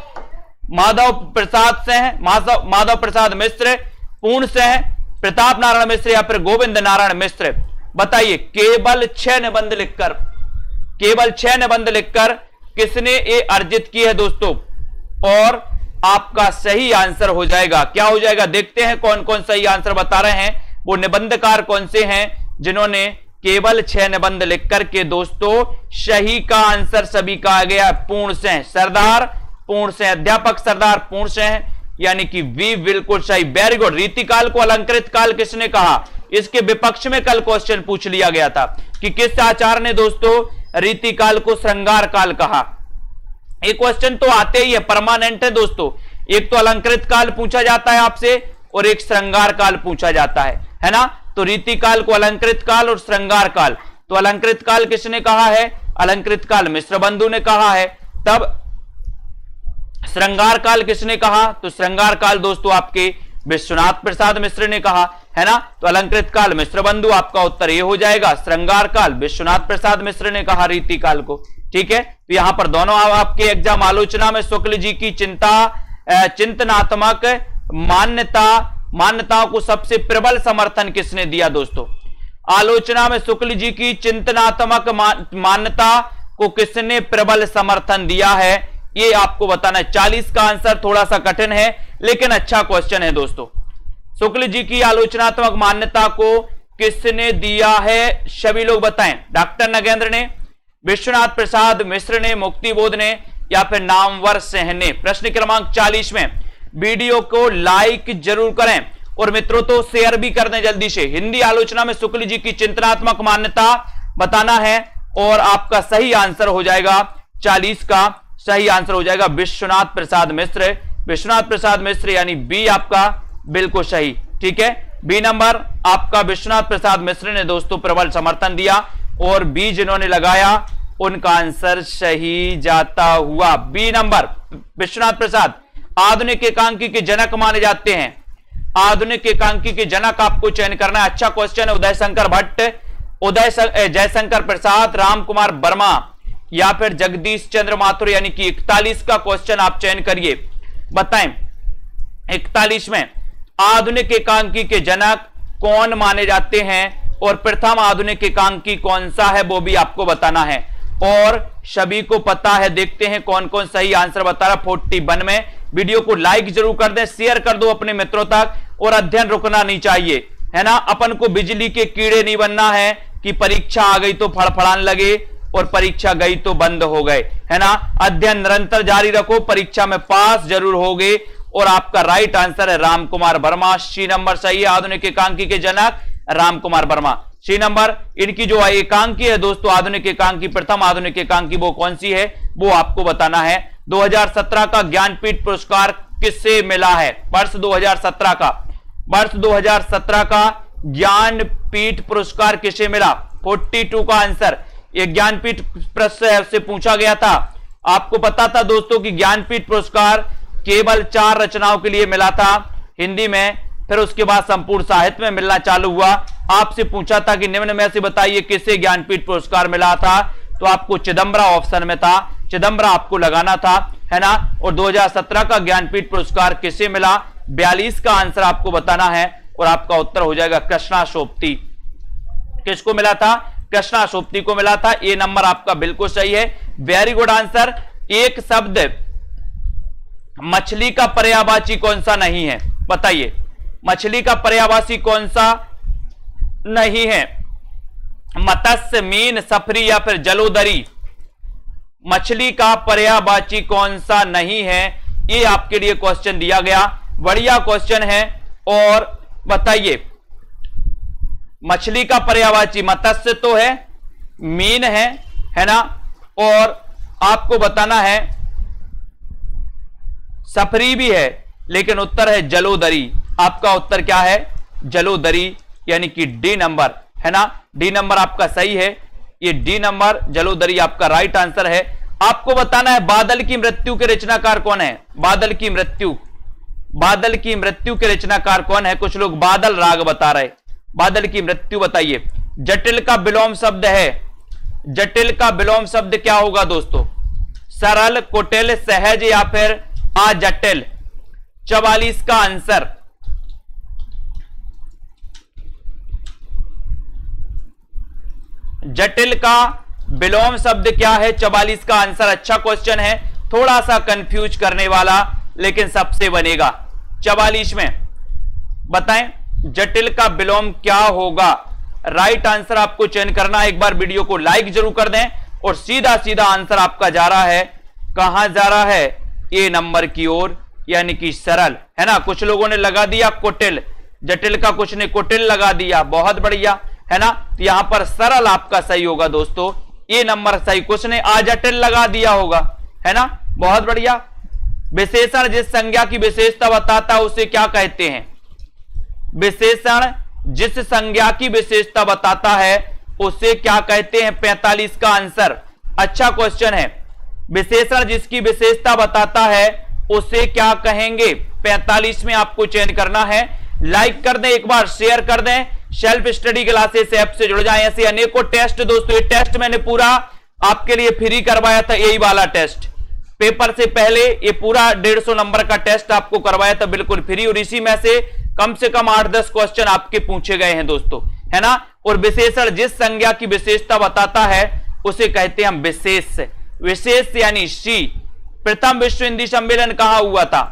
प्रसाद से है, माधव प्रसाद मिश्र, पूर्ण से है, प्रताप नारायण मिश्र या फिर गोविंद नारायण मिश्र? बताइए, केवल 6 निबंध लिखकर किसने ये अर्जित की है दोस्तों? और आपका सही आंसर हो जाएगा, क्या हो जाएगा? देखते हैं कौन कौन सही आंसर बता रहे हैं। वो निबंधकार कौन से हैं जिन्होंने केवल 6 निबंध लिखकर के दोस्तों सही का आंसर सभी का आ गया। पूर्ण से, सरदार पूर्ण से, अध्यापक सरदार पूर्ण से हैं, यानी कि वी बिल्कुल सही, वेरी गुड। रीतिकाल को अलंकृत काल किसने कहा? इसके विपक्ष में कल क्वेश्चन पूछ लिया गया था कि किस आचार्य ने दोस्तों रीतिकाल को श्रृंगार काल कहा। एक क्वेश्चन तो आते ही है, परमानेंट है दोस्तों। एक तो अलंकृत काल पूछा जाता है आपसे और एक श्रृंगार काल पूछा जाता है ना? तो रीतिकाल को अलंकृत काल और श्रृंगार काल, तो अलंकृत काल किसने कहा है? अलंकृत काल मिश्र बंधु ने कहा है। तब श्रृंगार काल किसने कहा? तो श्रृंगार काल दोस्तों आपके विश्वनाथ प्रसाद मिश्र ने कहा, है ना? तो अलंकृत काल मिश्र बंधु, आपका उत्तर ये हो जाएगा। श्रृंगार काल विश्वनाथ प्रसाद मिश्र ने कहा रीतिकाल को, ठीक है? तो यहां पर दोनों आपके एग्जाम आलोचना में शुक्ल जी की चिंतनात्मक मान्यताओं को सबसे प्रबल समर्थन किसने दिया दोस्तों? आलोचना में शुक्ल जी की चिंतनात्मक मान्यता को किसने प्रबल समर्थन दिया है, ये आपको बताना है। 40 का आंसर थोड़ा सा कठिन है लेकिन अच्छा क्वेश्चन है दोस्तों। शुक्ल जी की आलोचनात्मक मान्यता को किसने दिया है? सभी लोग बताएं। डॉक्टर नगेंद्र ने, विश्वनाथ प्रसाद मिश्र ने, मुक्तिबोध ने या फिर नामवर सिंह ने? प्रश्न क्रमांक 40 में वीडियो को लाइक जरूर करें और मित्रों तो शेयर भी कर दें जल्दी से। हिंदी आलोचना में शुक्ल जी की चिंतनात्मक मान्यता बताना है और आपका सही आंसर हो जाएगा 40 का सही आंसर हो जाएगा विश्वनाथ प्रसाद मिश्र। विश्वनाथ प्रसाद मिश्र यानी बी आपका बिल्कुल सही, ठीक है? बी नंबर आपका विश्वनाथ प्रसाद मिश्र ने दोस्तों प्रबल समर्थन दिया और बी जिन्होंने लगाया उनका आंसर सही जाता हुआ। बी नंबर विश्वनाथ प्रसाद आधुनिक एकांकी के जनक माने जाते हैं। आधुनिक एकांकी के जनक आपको चयन करना है। अच्छा क्वेश्चन है। उदय शंकर भट्ट, जयशंकर प्रसाद, राम कुमार वर्मा या फिर जगदीश चंद्र माथुर, यानी कि 41 का क्वेश्चन आप चयन करिए। बताएं 41 में आधुनिक एकांकी के जनक कौन माने जाते हैं और प्रथम आधुनिक एकांकी कौन सा है वो भी आपको बताना है और सभी को पता है। देखते हैं कौन कौन सही आंसर बता रहा। 41 में वीडियो को लाइक जरूर कर दें, शेयर कर दो अपने मित्रों तक और अध्ययन रुकना नहीं चाहिए, है ना? अपन को बिजली के कीड़े नहीं बनना है कि परीक्षा आ गई तो फड़फड़ाने लगे और परीक्षा गई तो बंद हो गए, है ना? अध्ययन निरंतर जारी रखो, परीक्षा में पास जरूर होगे। और आपका राइट आंसर है राम कुमार वर्मा। सी नंबर सही है। आधुनिक एकांकी के जनक राम कुमार वर्मा, सी नंबर। इनकी जो एकांकी है दोस्तों, आधुनिक एकांकी, प्रथम आधुनिक एकांकी वो कौन सी है वो आपको बताना है। 2017 का ज्ञानपीठ पुरस्कार किससे मिला है? वर्ष 2017 का ज्ञानपीठ पुरस्कार किसे मिला? 42 का आंसर। ये ज्ञानपीठ प्रश्न से पूछा गया था। आपको पता था दोस्तों कि ज्ञानपीठ पुरस्कार केवल 4 रचनाओं के लिए मिला था हिंदी में, फिर उसके बाद संपूर्ण साहित्य में मिलना चालू हुआ। आपसे पूछा था कि निम्न में से बताइए किसे ज्ञानपीठ पुरस्कार मिला था, तो आपको चिदम्बरा ऑप्शन में था, चिदम्बरा आपको लगाना था, है ना? और 2017 का ज्ञानपीठ पुरस्कार किसे मिला? 42 का आंसर आपको बताना है और आपका उत्तर हो जाएगा कृष्णा सोपती। किसको मिला था? कृष्णा सोपती को मिला था। ये नंबर आपका बिल्कुल सही है, वेरी गुड आंसर। एक शब्द मछली का पर्यायवाची कौन सा नहीं है? बताइए मछली का पर्यायवाची कौन सा नहीं है? मत्स्य, मीन, सफरी या फिर जलोदरी? मछली का पर्यायवाची कौन सा नहीं है? ये आपके लिए क्वेश्चन दिया गया, बढ़िया क्वेश्चन है। और बताइए मछली का पर्यायवाची मत्स्य तो है, मीन है ना? और आपको बताना है सफरी भी है, लेकिन उत्तर है जलोदरी। आपका उत्तर क्या है? जलोदरी, यानी कि डी नंबर, है ना? डी नंबर आपका सही है। ये डी नंबर जलोदरी आपका राइट आंसर है। आपको बताना है बादल की मृत्यु के रचनाकार कौन है। बादल की मृत्यु के रचनाकार कौन है। कुछ लोग बादल राग बता रहे, बादल की मृत्यु बताइए। जटिल का विलोम शब्द है, जटिल का विलोम शब्द क्या होगा दोस्तों। सरल, कुटिल, सहज या फिर अजटिल। 44 का आंसर जटिल का विलोम शब्द क्या है। 44 का आंसर। अच्छा क्वेश्चन है, थोड़ा सा कंफ्यूज करने वाला, लेकिन सबसे बनेगा। 44 में बताएं जटिल का विलोम क्या होगा। राइट आंसर आपको चयन करना। एक बार वीडियो को लाइक जरूर कर दें और सीधा सीधा आंसर आपका जा रहा है, कहां जा रहा है, ए नंबर की ओर, यानी कि सरल, है ना। कुछ लोगों ने लगा दिया कुटिल, जटिल का कुछ ने कुटिल लगा दिया, बहुत बढ़िया, है ना। तो यहां पर सरल आपका सही होगा दोस्तों, ए नंबर सही। कुछ ने अजटिल लगा दिया होगा, है ना, बहुत बढ़िया। विशेषण जिस संज्ञा की विशेषता बताता है उसे क्या कहते हैं। विशेषण जिस संज्ञा की विशेषता बताता है उसे क्या कहते हैं। 45 का आंसर। अच्छा क्वेश्चन है, विशेषण जिसकी विशेषता बताता है उसे क्या कहेंगे। 45 में आपको चयन करना है। लाइक कर दें, एक बार शेयर कर दें, सेल्फ स्टडी क्लासेस ऐप से जुड़ जाएं। ऐसे अनेकों टेस्ट दोस्तों, ये टेस्ट मैंने पूरा आपके लिए फ्री करवाया था, यही वाला टेस्ट पेपर से पहले ये पूरा 150 नंबर का टेस्ट आपको करवाया था बिल्कुल फ्री, और इसी में से कम 8-10 क्वेश्चन आपके पूछे गए हैं दोस्तों, है ना। और विशेषण जिस संज्ञा की विशेषता बताता है उसे कहते हैं हम विशेष। विशेष यानी सी। प्रथम विश्व हिंदी सम्मेलन कहां हुआ था।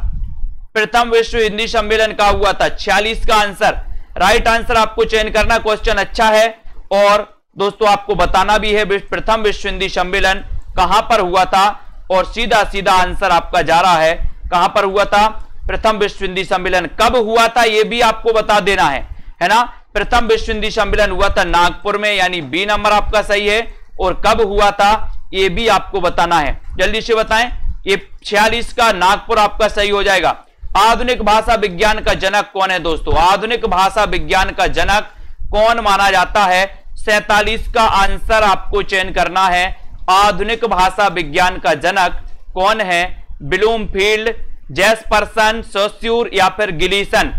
प्रथम विश्व हिंदी सम्मेलन कहां हुआ था। 46 का आंसर। राइट आंसर आपको चयन करना। क्वेश्चन अच्छा है और दोस्तों आपको बताना भी है प्रथम विश्व हिंदी सम्मेलन कहां पर हुआ था, और सीधा सीधा आंसर आपका जा रहा है कहां पर हुआ था। प्रथम विश्व हिंदी सम्मेलन कब हुआ था यह भी आपको बता देना है ना। प्रथम विश्व हिंदी सम्मेलन हुआ था नागपुर में, यानी बी नंबर आपका सही है। और कब हुआ था यह भी आपको बताना है, जल्दी से बताएं। ये 46 का नागपुर आपका सही हो जाएगा। आधुनिक भाषा विज्ञान का जनक कौन है दोस्तों। आधुनिक भाषा विज्ञान का जनक कौन माना जाता है। 47 का आंसर आपको चयन करना है। आधुनिक भाषा विज्ञान का जनक कौन है। ब्लूमफील्ड, जैस्पर्सन, सोस्यूर या फिर गिलीसन।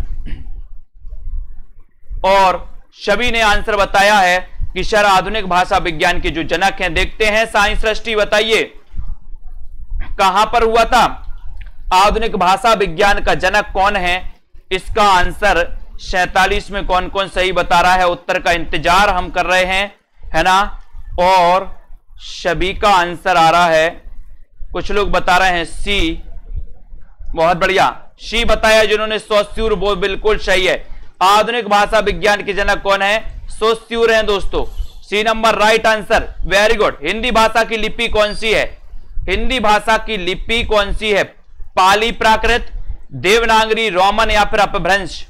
और सभी ने आंसर बताया है कि सर आधुनिक भाषा विज्ञान के जो जनक हैं। देखते हैं साइंस सृष्टि बताइए कहां पर हुआ था। आधुनिक भाषा विज्ञान का जनक कौन है, इसका आंसर 47 में कौन कौन सही बता रहा है। उत्तर का इंतजार हम कर रहे हैं, है ना। और सभी का आंसर आ रहा है। कुछ लोग बता रहे हैं सी, बहुत बढ़िया, सी बताया जिन्होंने। सोस्यूर वो बिल्कुल सही है। आधुनिक भाषा विज्ञान के जनक कौन है, सोस्यूर हैं दोस्तों। C number right answer, very good. Hindi भाषा की लिपि कौन सी है। हिंदी भाषा की लिपि कौन सी है। पाली प्राकृत, देवनागरी, रोमन या फिर अपभ्रंश।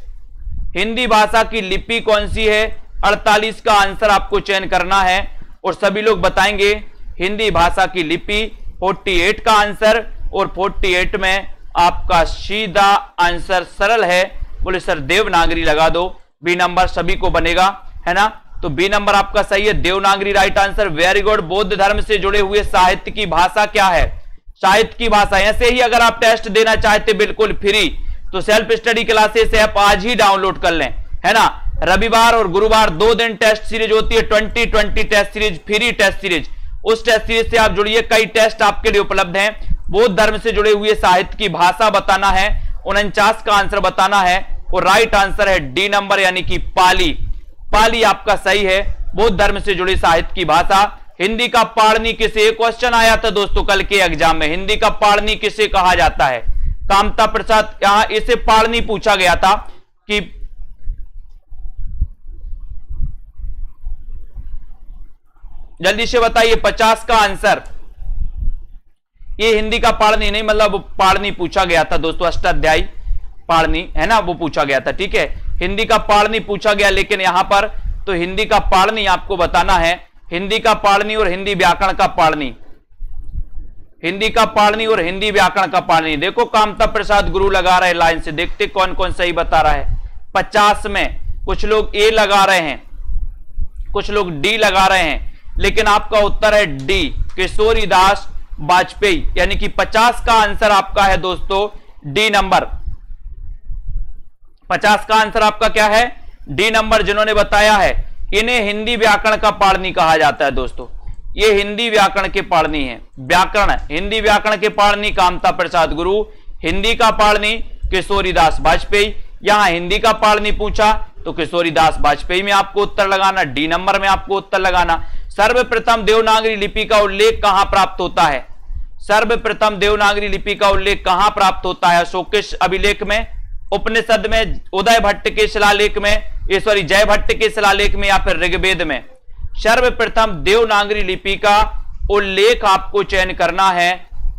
हिंदी भाषा की लिपि कौन सी है। 48 का आंसर आपको चयन करना है और सभी लोग बताएंगे हिंदी भाषा की लिपि। 48 का आंसर, और 48 में आपका सीधा आंसर सरल है। बोले सर देवनागरी लगा दो, बी नंबर सभी को बनेगा, है ना। तो बी नंबर आपका सही है, Devanagari right answer, very good. बौद्ध धर्म से जुड़े हुए साहित्य की भाषा क्या है। साहित्य की भाषा। ऐसे ही अगर आप टेस्ट देना चाहते बिल्कुल फ्री, तो सेल्फ स्टडी क्लासेस ऐप आज ही डाउनलोड कर लें, है ना। रविवार और गुरुवार 2 दिन टेस्ट सीरीज होती है, 2020 test series, free test series. उस टेस्ट सीरीज से आप जुड़िए, कई टेस्ट आपके लिए उपलब्ध हैं। बौद्ध धर्म से जुड़े हुए साहित्य की भाषा बताना है। 49 का आंसर बताना है और राइट आंसर है डी नंबर, यानी कि पाली। पाली आपका सही है, बौद्ध धर्म से जुड़ी साहित्य की भाषा। हिंदी का पाणिनि किसे, क्वेश्चन आया था दोस्तों कल के एग्जाम में, हिंदी का पाणिनि किसे कहा जाता है। कामता प्रसाद, यहां इसे पाणिनि पूछा गया था कि जल्दी से बताइए। 50 का आंसर, ये हिंदी का पाणिनि नहीं, मतलब पाणिनि पूछा गया था दोस्तों, अष्टाध्यायी पाणिनि, है ना, वो पूछा गया था, ठीक है। हिंदी का पाणिनि पूछा गया, लेकिन यहां पर तो हिंदी का पाणिनि आपको बताना है। हिंदी का पाणिनि और हिंदी व्याकरण का पाणिनि। हिंदी का पाणिनि और हिंदी व्याकरण का पाणिनि। देखो कामता प्रसाद गुरु लगा रहे लाइन से, देखते कौन कौन सही बता रहा है। 50 में कुछ लोग ए लगा रहे हैं, कुछ लोग डी लगा रहे हैं, लेकिन आपका उत्तर है डी, किशोरीदास वाजपेयी, यानी कि 50 का आंसर आपका है दोस्तों डी नंबर। 50 का आंसर आपका क्या है? डी नंबर जिन्होंने बताया है इन्हें हिंदी व्याकरण का पाणिनि कहा जाता है दोस्तों। ये हिंदी व्याकरण के पाणिनि है। व्याकरण, हिंदी व्याकरण के पाणिनि कामता प्रसाद गुरु, हिंदी का पाणिनि किशोरीदास वाजपेयी। यहां हिंदी का पाणिनि पूछा तो किशोरीदास वाजपेयी में आपको उत्तर लगाना, डी नंबर में आपको उत्तर लगाना। सर्वप्रथम देवनागरी लिपि का उल्लेख कहां प्राप्त होता है? सर्वप्रथम देवनागरी लिपि का उल्लेख कहां प्राप्त होता है? शोकिश अभिलेख में, उपनिषद में, उदय भट्ट के शिलालेख में, जय भट्ट के शिलालेख में, या फिर ऋग्वेद में? सर्वप्रथम देवनागरी लिपि का उल्लेख आपको चयन करना है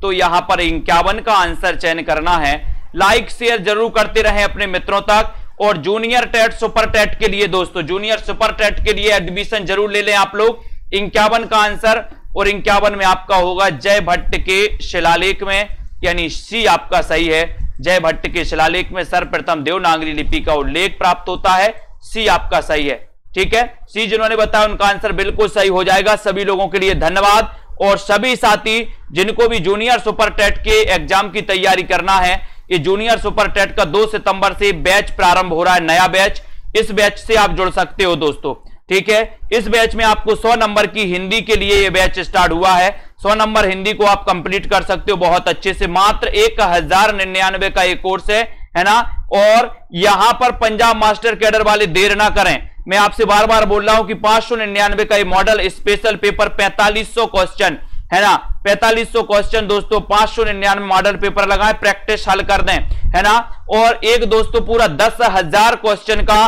तो यहां पर 51 का आंसर चयन करना है। लाइक शेयर जरूर करते रहें अपने मित्रों तक। और जूनियर टेट सुपर टेट के लिए दोस्तों, जूनियर सुपर टेट के लिए एडमिशन जरूर ले लें आप लोग। 51 का आंसर, और 51 में आपका होगा जय भट्ट के शिलालेख में, यानी सी आपका सही है। जय भट्ट के शिलालेख में सर्वप्रथम देवनागरी लिपि का उल्लेख प्राप्त होता है, सी आपका सही है। ठीक है, सी जिन्होंने बताया उनका आंसर बिल्कुल सही हो जाएगा। सभी लोगों के लिए धन्यवाद। और सभी साथी जिनको भी जूनियर सुपर टेट के एग्जाम की तैयारी करना है, ये जूनियर सुपर टेट का 2 सितंबर से बैच प्रारंभ हो रहा है, नया बैच। इस बैच से आप जुड़ सकते हो दोस्तों। ठीक है, इस बैच में आपको 100 नंबर की हिंदी के लिए ये बैच स्टार्ट हुआ है। 100 नंबर हिंदी को आप कंप्लीट कर सकते हो बहुत अच्छे से। मात्र 1099 का एक कोर्स है ना। और यहां पर पंजाब मास्टर कैडर वाले देर ना करें, मैं आपसे बार बार बोल रहा हूं कि 599 का ये मॉडल स्पेशल पेपर 4500 क्वेश्चन है ना, 4500 क्वेश्चन दोस्तों, 599 मॉडल पेपर लगाएं, प्रैक्टिस हल कर दें, है ना। और एक दोस्तों पूरा 10,000 क्वेश्चन का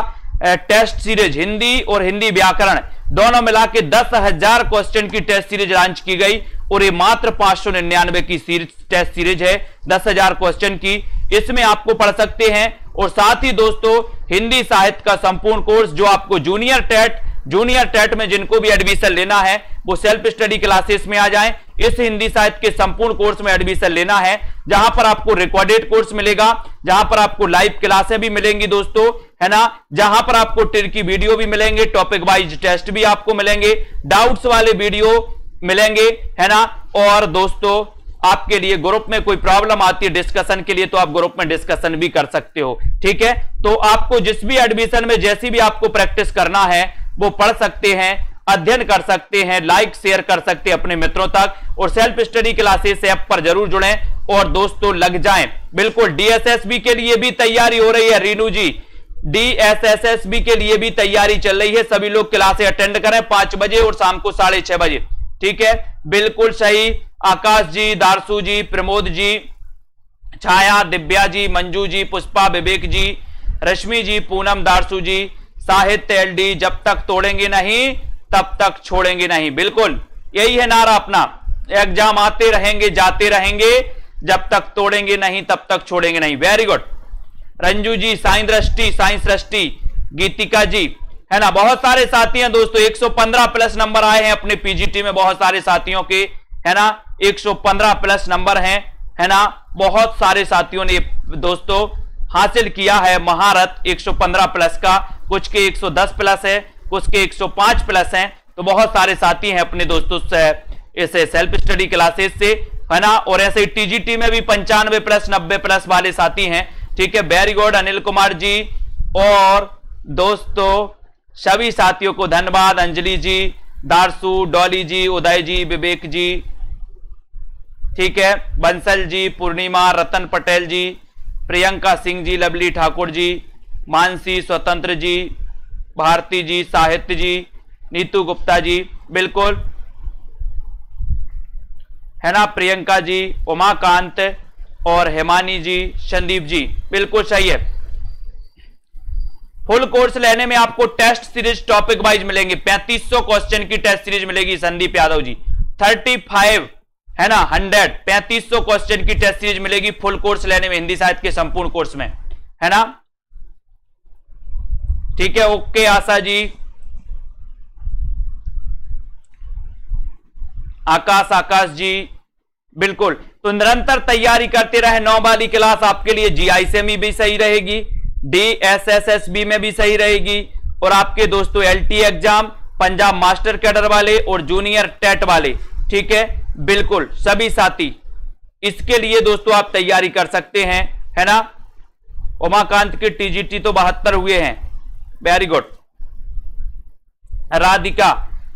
टेस्ट सीरीज, हिंदी और हिंदी व्याकरण दोनों मिला के 10,000 क्वेश्चन की टेस्ट सीरीज लॉन्च की गई। और ये मात्र 599 की टेस्ट सीरीज है 10,000 क्वेश्चन की। इसमें आपको पढ़ सकते हैं। और साथ ही दोस्तों हिंदी साहित्य का संपूर्ण कोर्स जो आपको जूनियर टेट में जिनको भी एडमिशन लेना है वो सेल्फ स्टडी क्लासेस में आ जाएं। इस हिंदी साहित्य के संपूर्ण कोर्स में एडमिशन लेना है, जहां पर आपको रिकॉर्डेड कोर्स मिलेगा, जहां पर आपको लाइव क्लासें भी मिलेंगी दोस्तों, है ना, जहां पर आपको टिर की वीडियो भी मिलेंगे, टॉपिक वाइज टेस्ट भी आपको मिलेंगे, डाउट्स वाले वीडियो मिलेंगे, है ना। और दोस्तों आपके लिए ग्रुप में कोई प्रॉब्लम आती है डिस्कशन के लिए तो आप ग्रुप में डिस्कशन भी कर सकते हो। ठीक है, तो आपको जिस भी एडमिशन में जैसी भी आपको प्रैक्टिस करना है वो पढ़ सकते हैं, अध्ययन कर सकते हैं, लाइक शेयर कर सकते हैं अपने मित्रों तक। और सेल्फ स्टडी क्लासेस ऐप पर जरूर जुड़ें और दोस्तों लग जाएं। बिल्कुल डीएसएसबी के लिए भी तैयारी हो रही है रीनू जी, डीएसएसबी के लिए भी तैयारी चल रही है। सभी लोग क्लासें अटेंड करें 5 बजे और शाम को 6:30 बजे। ठीक है, बिल्कुल सही। आकाश जी, दारसू जी, प्रमोद जी, छाया, दिव्या जी, मंजू जी, पुष्पा, विवेक जी, रश्मि जी, पूनम, दारसू जी, साहित्य एलडी, जब तक तोड़ेंगे नहीं तब तक छोड़ेंगे नहीं। बिल्कुल यही है नारा अपना। एग्जाम आते रहेंगे जाते रहेंगे, जब तक तोड़ेंगे नहीं तब तक छोड़ेंगे नहीं। वेरी गुड रंजू जी, साइंस दृष्टि, गीतिका जी, है ना। बहुत सारे साथी हैं दोस्तों, 115 प्लस नंबर आए हैं अपने पीजीटी में बहुत सारे साथियों के, है ना। 115 प्लस नंबर हैं, है ना। बहुत सारे साथियों ने दोस्तों हासिल किया है महारत 115 प्लस का। कुछ के 110 प्लस है, कुछ के 105 प्लस हैं। तो बहुत सारे साथी हैं अपने दोस्तों से इसे सेल्फ स्टडी क्लासेस से, है ना। और ऐसे टीजीटी में भी 95 प्लस 90 प्लस वाले साथी हैं। ठीक है, वेरी गुड अनिल कुमार जी। और दोस्तों सभी साथियों को धन्यवाद, अंजलि जी, दारसू, डॉली जी, उदय जी, विवेक जी, ठीक है, बंसल जी, पूर्णिमा, रतन पटेल जी, प्रियंका सिंह जी, लवली ठाकुर जी, मानसी, स्वतंत्र जी, भारती जी, साहित्य जी, नीतू गुप्ता जी, बिल्कुल, है ना, प्रियंका जी, उमाकांत और हेमानी जी, संदीप जी, बिल्कुल सही है। फुल कोर्स लेने में आपको टेस्ट सीरीज टॉपिक वाइज मिलेंगे, 3500 क्वेश्चन की टेस्ट सीरीज मिलेगी संदीप यादव जी, 35 है ना 100 3500 क्वेश्चन की टेस्ट सीरीज मिलेगी फुल कोर्स लेने में हिंदी साहित्य के संपूर्ण कोर्स में, है ना। ठीक है, ओके आशा जी, आकाश जी, बिल्कुल। तो निरंतर तैयारी करते रहे। 9 वाली क्लास आपके लिए जीआईसीएमई भी सही रहेगी, डीएसएसएसबी में भी सही रहेगी, और आपके दोस्तों LT exam, Punjab master cadre वाले और जूनियर टेट वाले, ठीक है, बिल्कुल सभी साथी इसके लिए दोस्तों आप तैयारी कर सकते हैं, है ना। उमाकांत के टीजीटी तो 72 हुए हैं, वेरी गुड। राधिका,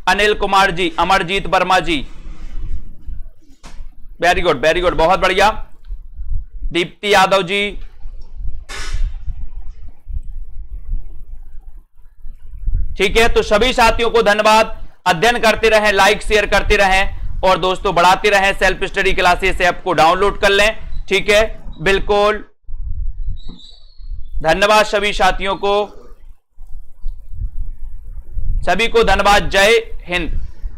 अनिल कुमार जी, अमरजीत वर्मा जी, वेरी गुड वेरी गुड, बहुत बढ़िया। दीप्ति यादव जी, ठीक है। तो सभी साथियों को धन्यवाद। अध्ययन करते रहें, लाइक शेयर करते रहें और दोस्तों बढ़ाते रहें। सेल्फ स्टडी क्लासेस ऐप को डाउनलोड कर लें, ठीक है, बिल्कुल। धन्यवाद सभी साथियों को, सभी को धन्यवाद। जय हिंद।